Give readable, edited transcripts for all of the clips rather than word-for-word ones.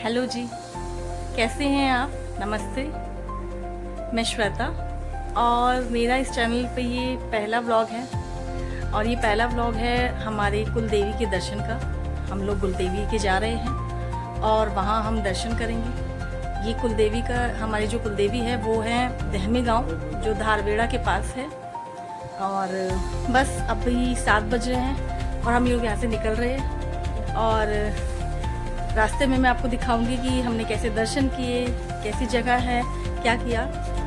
Hello जी, कैसे हैं आप? नमस्ते, मैं श्वेता और मेरा इस चैनल पे ये पहला व्लॉग है और ये पहला व्लॉग है हमारे कुलदेवी के दर्शन का। हम लोग कुलदेवी के जा रहे हैं और वहाँ हम दर्शन करेंगे। ये कुलदेवी का हमारी जो कुलदेवी है वो है दहमी गांव, जो धारवेड़ा के पास है। और बस अभी 7 बज रहे हैं और हम लोग यहाँ से निकल रहे हैं और रास्ते में मैं आपको दिखाऊंगी कि हमने कैसे दर्शन किए, कैसी जगह है, क्या किया।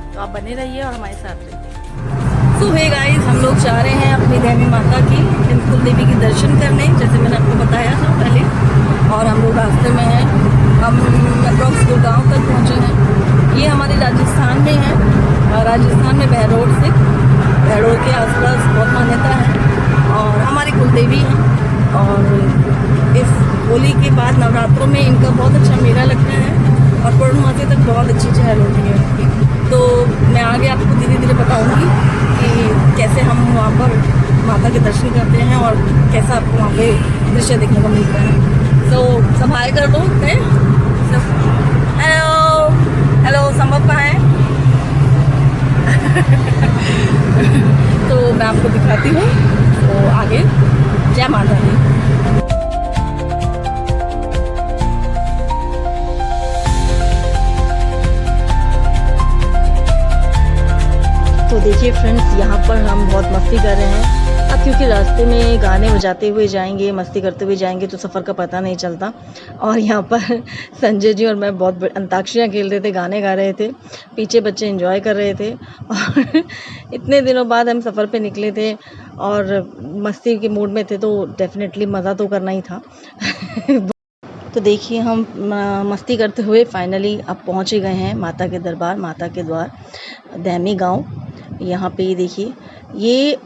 तो आप बने रहिए और हमारे साथ रहिए। सो हे गाइस, हम लोग जा रहे हैं अपनी देवी माता की कुलदेवी की दर्शन करने, जैसे मैंने आपको बताया था पहले। और हम लोग रास्ते में हैं, हम अप्रॉक्स गुड़गांव तक पहुँचे हैं। ये हमारे राजस्थान में है और राजस्थान में बहरोड से, बहरोड के आसपास बहुत मान्यता है और हमारी कुलदेवी है। और इस होली के बाद नवरात्रों में इनका बहुत अच्छा मेला लगता है और पूर्णमासी तक बहुत अच्छी चहल होती है इनकी। तो मैं आगे आपको धीरे धीरे बताऊंगी कि कैसे हम वहाँ पर माता के दर्शन करते हैं और कैसा आपको वहाँ पे दृश्य देखने को मिलता है। तो सब हाय कर दो। हेलो हेलो, संभव कहाँ है? तो मैं आपको दिखाती हूँ। तो आगे जय माता दी। तो देखिए फ्रेंड्स, यहाँ पर हम बहुत मस्ती कर रहे हैं। अब क्योंकि रास्ते में गाने बजाते हुए जाएंगे, मस्ती करते हुए जाएंगे तो सफ़र का पता नहीं चलता। और यहाँ पर संजय जी और मैं बहुत अंताक्षरियाँ खेल रहे थे, गाने गा रहे थे, पीछे बच्चे एंजॉय कर रहे थे। और इतने दिनों बाद हम सफ़र पे निकले थे और मस्ती के मूड में थे, तो डेफिनेटली मज़ा तो करना ही था। तो देखिए, हम मस्ती करते हुए फाइनली अब पहुँच गए हैं माता के दरबार, माता के द्वार, दहमी गाँव। यहाँ पे देखिए, ये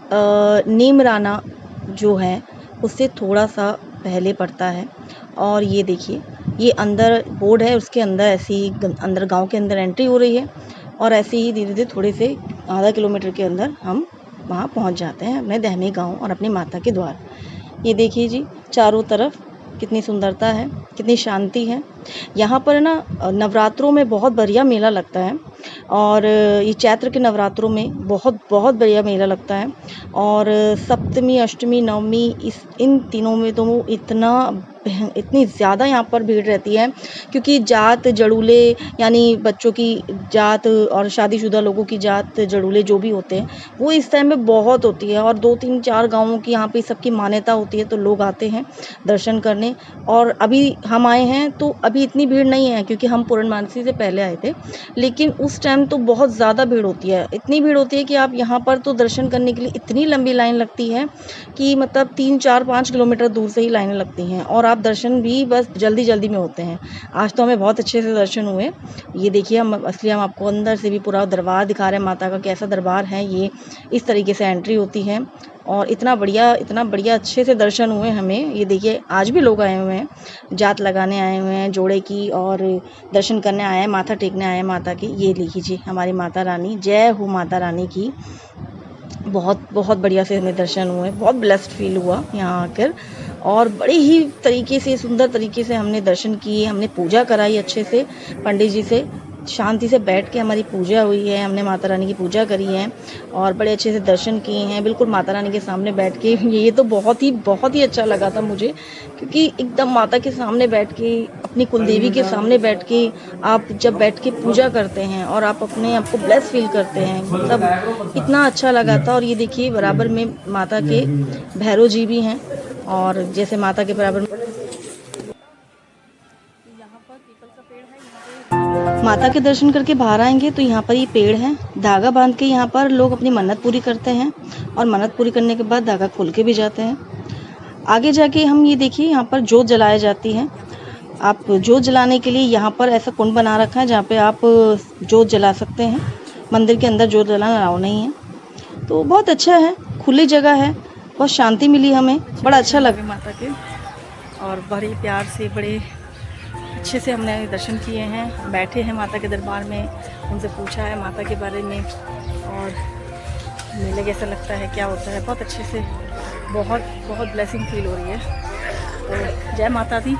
नीमराना जो है उससे थोड़ा सा पहले पड़ता है। और ये देखिए, ये अंदर बोर्ड है, उसके अंदर ऐसे ही अंदर गांव के अंदर एंट्री हो रही है और ऐसे ही धीरे धीरे थोड़े से आधा किलोमीटर के अंदर हम वहाँ पहुँच जाते हैं अपने दहमी गाँव और अपनी माता के द्वार। ये देखिए जी, चारों तरफ कितनी सुंदरता है, कितनी शांति है। यहाँ पर ना नवरात्रों में बहुत बढ़िया मेला लगता है और ये चैत्र के नवरात्रों में बहुत बहुत बढ़िया मेला लगता है। और सप्तमी, अष्टमी, नवमी, इन तीनों में तो इतनी ज़्यादा यहाँ पर भीड़ रहती है, क्योंकि जात जड़ूले, यानी बच्चों की जात और शादीशुदा लोगों की जात जड़ूले जो भी होते हैं, वो इस टाइम में बहुत होती है। और 2-3-4 गाँवों की यहाँ पे सबकी मान्यता होती है, तो लोग आते हैं दर्शन करने। और अभी हम आए हैं तो अभी इतनी भीड़ नहीं है, क्योंकि हम पूर्णमासी से पहले आए थे, लेकिन उस टाइम तो बहुत ज़्यादा भीड़ होती है। इतनी भीड़ होती है कि आप यहाँ पर तो दर्शन करने के लिए इतनी लंबी लाइन लगती है कि मतलब 3-4-5 किलोमीटर दूर से ही लाइनें लगती हैं और आप दर्शन भी बस जल्दी जल्दी में होते हैं। आज तो हमें बहुत अच्छे से दर्शन हुए। ये देखिए, हम आपको अंदर से भी पूरा दरबार दिखा रहे हैं माता का, कैसा दरबार है। ये इस तरीके से एंट्री होती है और इतना बढ़िया अच्छे से दर्शन हुए हमें। ये देखिए, आज भी लोग आए हुए हैं, जात लगाने आए हुए हैं जोड़े की, और दर्शन करने आए हैं, माथा टेकने आए हैं माता की। ये लीजिए हमारी माता रानी, जय हो माता रानी की। बहुत बहुत बढ़िया से हमें दर्शन हुए, बहुत ब्लेस्ड फील हुआ यहाँ आकर। और बड़े ही तरीके से, सुंदर तरीके से हमने दर्शन किए, हमने पूजा कराई अच्छे से पंडित जी से। शांति से बैठ के हमारी पूजा हुई है, हमने माता रानी की पूजा करी है और बड़े अच्छे से दर्शन किए हैं, बिल्कुल माता रानी के सामने बैठ के। ये तो बहुत ही अच्छा लगा था मुझे, क्योंकि एकदम माता के सामने बैठ के, अपनी कुलदेवी के सामने बैठ के आप जब बैठ के पूजा करते हैं और आप अपने आप को ब्लेस फील करते हैं, मतलब इतना अच्छा लगा था। और ये देखिए, बराबर में माता के भैरव जी भी हैं और जैसे माता के बराबर माता के दर्शन करके बाहर आएंगे तो यहाँ पर ये पेड़ है, धागा बांध के यहाँ पर लोग अपनी मन्नत पूरी करते हैं और मन्नत पूरी करने के बाद धागा खोल के भी जाते हैं। आगे जाके हम ये देखिए, यहाँ पर जोत जलाई जाती है। आप जोत जलाने के लिए यहाँ पर ऐसा कुंड बना रखा है जहाँ पे आप जोत जला सकते हैं। मंदिर के अंदर जोत जलाना अलाउ नहीं है, तो बहुत अच्छा है, खुली जगह है, बहुत शांति मिली हमें, बड़ा अच्छा लगा माता के। और बड़े प्यार से, बड़े अच्छे से हमने दर्शन किए हैं, बैठे हैं माता के दरबार में, उनसे पूछा है माता के बारे में और मेले कैसा लगता है, क्या होता है। बहुत अच्छे से, बहुत ब्लेसिंग फील हो रही है। तो जय माता दी।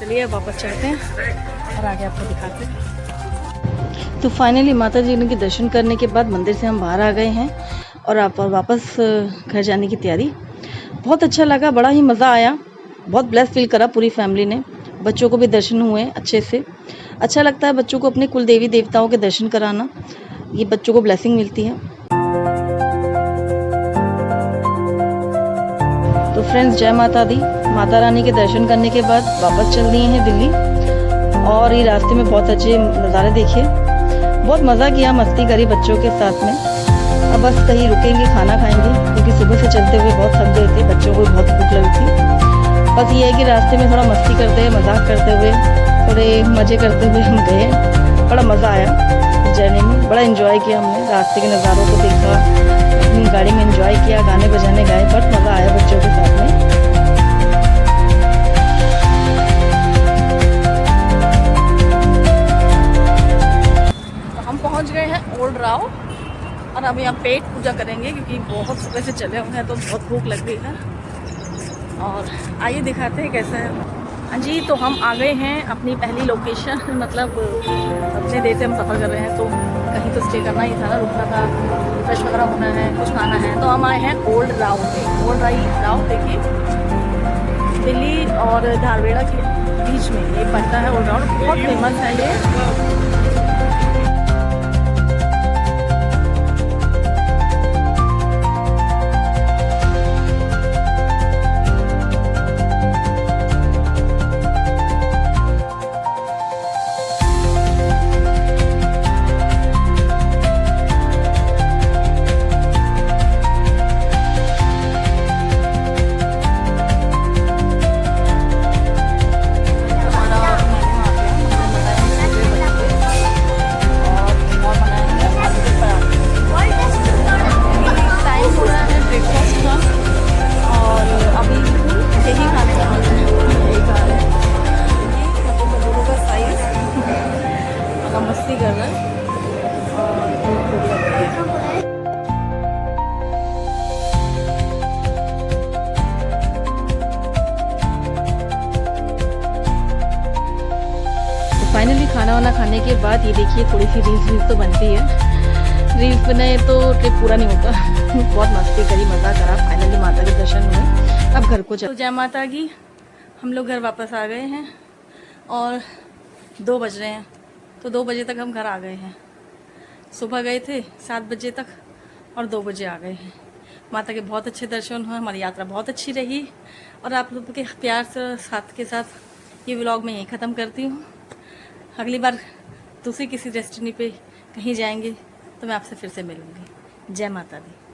चलिए अब वापस चलते हैं और आगे आपको दिखाते हैं। तो फाइनली माता जी के दर्शन करने के बाद मंदिर से हम बाहर आ गए हैं और आप वापस घर जाने की तैयारी। बहुत अच्छा लगा, बड़ा ही मज़ा आया, बहुत ब्लेस फील करा पूरी फैमिली ने। बच्चों को भी दर्शन हुए अच्छे से। अच्छा लगता है बच्चों को अपने कुल देवी देवताओं के दर्शन कराना, ये बच्चों को ब्लेसिंग मिलती है। तो फ्रेंड्स, जय माता दी। माता रानी के दर्शन करने के बाद वापस चल दिए हैं दिल्ली और ये रास्ते में बहुत अच्छे नज़ारे देखे, बहुत मज़ा किया, मस्ती करी बच्चों के साथ में। अब बस कहीं रुकेंगे, खाना खाएंगे, क्योंकि सुबह से चलते हुए बहुत थक गए थे, बच्चों को बहुत भूख लगी थी। बस ये है कि रास्ते में थोड़ा मस्ती करते हुए, मजाक करते हुए, थोड़े मज़े करते हुए हम गए। बड़ा मज़ा आया जर्नी में, बड़ा एंजॉय किया हमने, रास्ते के नज़ारों को देखा, अपनी गाड़ी में एंजॉय किया, गाने बजाने गाए, बहुत मज़ा आया बच्चों के साथ में। तो हम पहुंच गए हैं ओल्ड राव और अब यहाँ पेट पूजा करेंगे, क्योंकि बहुत सुबह से चले हुए हैं तो बहुत भूख लग गई है। और आइए दिखाते हैं कैसा है। हाँ जी, तो हम आ गए हैं अपनी पहली लोकेशन, मतलब अपने देश से हम सफ़र कर रहे हैं तो कहीं तो स्टे करना ही था ना, रुकना था, फ्रेश वगैरह होना है, कुछ खाना है। तो हम आए हैं ओल्ड राव पे। ओल्ड राव देखिए दिल्ली और धारवेड़ा के बीच में ये पड़ता है। ओल्ड राव बहुत फेमस है ये। मस्ती कर रहा है तो फाइनली खाना वाना खाने के बाद ये देखिए थोड़ी सी रील्स तो बनती है। रील्स बनाए तो ट्रिप पूरा नहीं होता। बहुत मस्ती करी, मज़ा करा, फाइनली माता के दर्शन हुए। अब घर को चलो। जय माता की। हम लोग घर वापस आ गए हैं और 2 बज रहे हैं, तो 2 बजे तक हम घर आ गए हैं। सुबह गए थे 7 बजे तक और 2 बजे आ गए हैं। माता के बहुत अच्छे दर्शन हुए, हमारी यात्रा बहुत अच्छी रही और आप लोगों के प्यार से साथ के साथ ये व्लॉग मैं यहीं ख़त्म करती हूँ। अगली बार दूसरी किसी डेस्टिनी पे कहीं जाएंगे तो मैं आपसे फिर से मिलूँगी। जय माता दी।